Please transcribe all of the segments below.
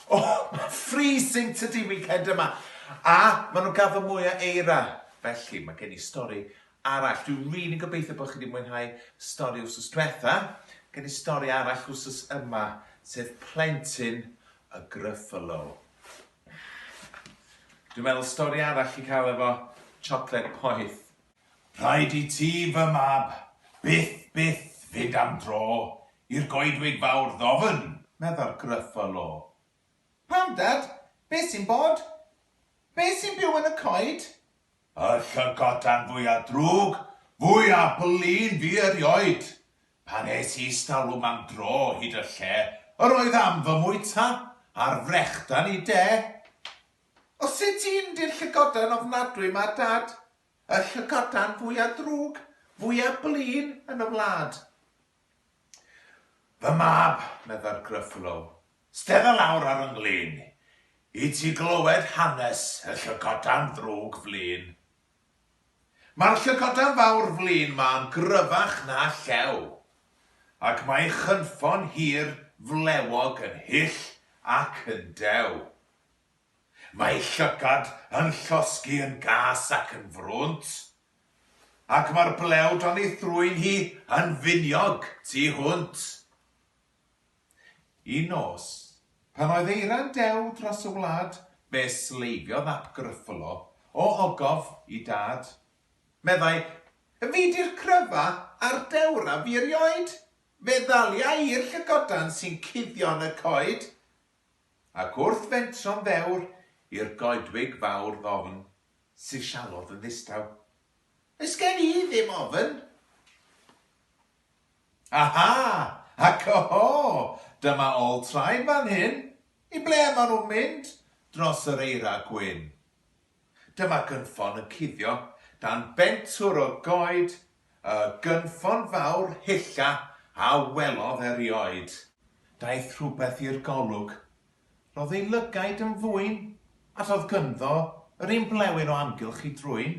Mae'n freezing tydi weekend yma. A maen nhw'n gafo mwy o eira. Felly, mae gen I stori arall. Dwi'n rili'n gobeithio bod chi wedi mwynhau stori wrthos diwetha. Gen I stori arall wrthos yma, sef Plentyn Y Gryffalo. Dwi'n meddwl stori arall I cael efo chocolate poeth. Rhaid I ti fy mab, byth fynd am dro i'r goedwig fawr ddofn, Medda'r Gryffalo. Pam, Dad? Be sy'n bod? Be sy'n byw yn y coed? Y llygodan fwyaf drwg, fwyaf blin fi erioed. Pan es I stalwm am dro hyd y lle, yr oedd am fy mwyta a'r frechdan I de. O sut ti'n di'r llygodan ofnadwy ma, Dad? Y llygodan fwyaf drwg, fwyaf blin yn y wlad. Fy mab, medda'r Gryffalo, stedda lawr ar ynglyn, I ti glywed hanes y llygodan ddrwg flin. Mae'r llygodan fawr flin ma'n gryfach na llew, ac mae chynffon hir flewog yn hyll ac yn dew. Mae llygad yn llosgu yn gas ac yn frwnt, ac mae'r blewd o'n ei thrwyn hi yn finiog tu hwnt. Un nos, pan oedd eira'n dew dros y wlad, fe sleifiodd ap Gryffalo o ogof I dad. Meddai, fi di'r cryfa a'r dewra fi erioed. Fe ddalia i'r llygodan sy'n cuddio yn y coed. Ac wrth fentro'n ddewr i'r goedwig fawr ddofn, sisialodd yn ddistaw. Ys gen I ddim ofyn. Aha! Ac oho! Dyma ôl traed fan hyn. I ble maen nhw'n mynd dros yr eira gwyn. Dyma gynffon yn cuddio dan bentwr o goed, y gynffon fawr hylla a welodd erioed. Daeth rhywbeth i'r golwg. Roedd ei lygaid yn fwyn, a roedd gynddo yr un blewyn o amgylch I drwyn.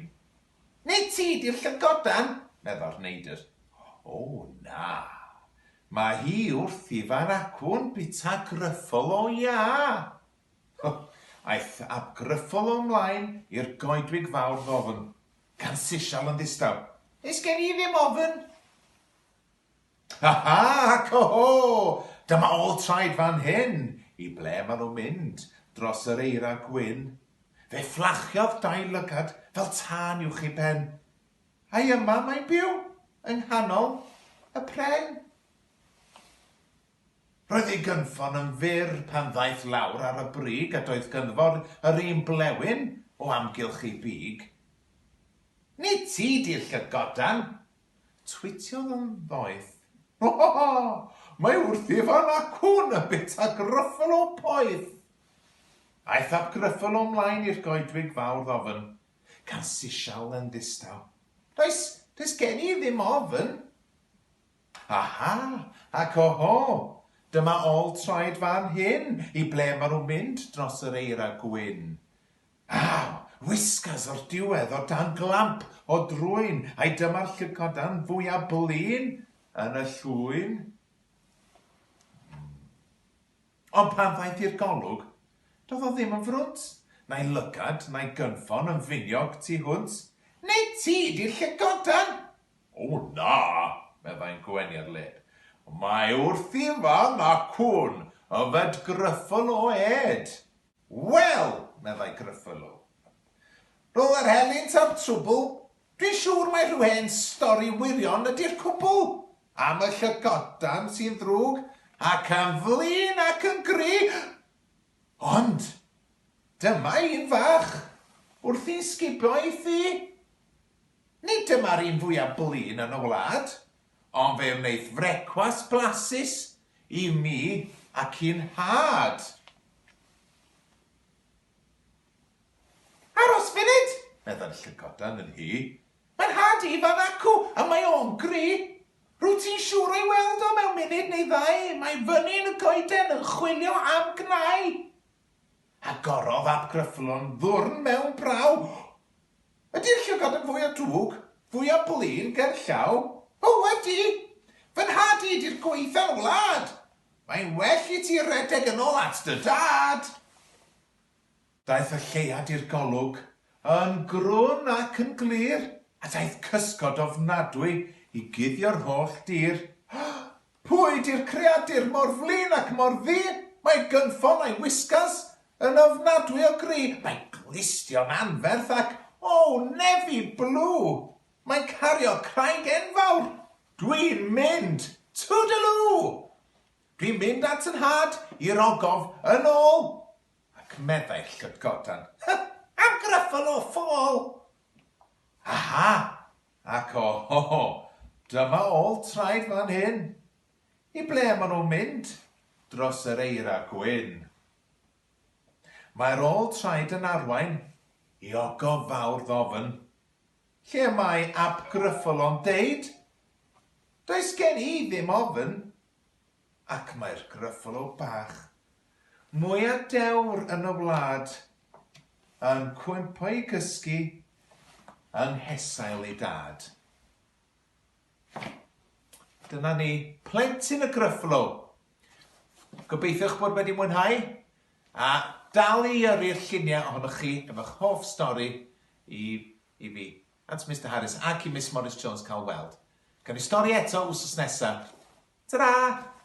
Neu ti di'r llygodan, medda'r neidr. O na, mae hi wrth I fa'r acwn bita Gryffalo ia. Aeth ap Gryffalo ymlaen i'r goedwig fawr ddofn, gan sisial yn ddistaw. Ys gen I ddim ofyn. Aha, ac oho! Dyma ôl traed fan hyn, I ble maen nhw'n mynd dros yr eira gwyn. Fe fflachiodd dau lygad fel tân uwch I ben. Ai yma mae'n byw yng nghanol y pren. Roedd ei gynffon yn fyr pan ddaeth lawr ar y brig a doedd gyndfod yr un blewyn o amgylch ei big. Nid ti di'r llygodan, twitiodd yn ddoeth. Mae wrth I fan acwn y bita Gryffalo poeth. Aeth ap Gryffalo ymlaen i'r goedwig fawr ddofn, gan sisial yn ddistaw. Does gen I ddim ofyn. Aha, ac oho! Dyma ôl traed fan hyn, I ble maen nhw'n mynd dros yr eira gwyn. Whiskas o'r diwedd o dan glamp o drwyn, a'i dyma'r llygodan fwyaf blin yn y llwyn. Ond pan ddaeth i'r golwg, doedd o ddim yn frwnt, na'i lygad, na'i gynffon yn finiog tu hwnt. Neu ti di'r llygodan? O na, meddai'n gwenu ar led. Mae wrth I fan acwn y fed Gryffalo ed. Wel, meddai Gryffalo. Roedd yr helynt ar trwbl. Dwi'n siŵr mae rhywun stori wirion ydy'r cwbl. Am y llygodan sy'n ddrwg, ac yn flin ac yn gry. Ond, dyma un fach, wrth i'n sgibio I thi. Nid dyma'r un fwyaf blin yn y wlad, ond fe wneith frecwas blasus I mi ac i'n had. Aros funud, medda'r llygodan yn hi. Mae'n had I fan acw, a mae o'n gry. Rwyt ti'n siŵr o'i weld o mewn munud neu ddau, mae fyny yn y goeden yn chwilio am gnau. Agorodd ap Gryffalo'n ddwrn mewn braw. Ydy'r llygodan fwyaf drwg, fwyaf blin ger llaw? O, ydy! Fy nhad I di'r gweitha'r wlad. Mae'n well i ti redeg yn ôl at dy dad. Daeth y lleiad i'r golwg yn grwn ac yn glir, a daeth cysgod ofnadwy i guddio'r holl dir. Pwy di'r creadur mor flin ac mor ddi? Mae gynffon a'i wisgas yn ofnadwy o gri. Mae'n glistio'n anferth ac, nefi blw. Mae'n cario craig enfawr. Dwi'n mynd, toodaloo. Dwi'n mynd at yn had i'r ogof yn ôl. Ac meddai llygodan, am Gryffalo ffôl. Aha, ac dyma ôl traed fan hyn. I ble maen nhw'n mynd? Dros yr eira gwyn. Mae'r ôl traed yn arwain i ogof fawr ddofn. Lle mae ap Gryffalo'n deud? Does gen I ddim ofyn. Ac mae'r Gryffalo bach, mwy a dewr yn y wlad, yn cwympo i gysgu yng nghesail ei dad. Dyna ni, Plentyn Y Gryffalo. Gobeithiwch bod wedi mwynhau, a dal i yrru'r lluniau ohonoch chi efo'ch hoff stori i fi, at Mr Harries ac i Miss Morris Jones cael weld. Gan i stori eto wsos nesaf. Ta-ra!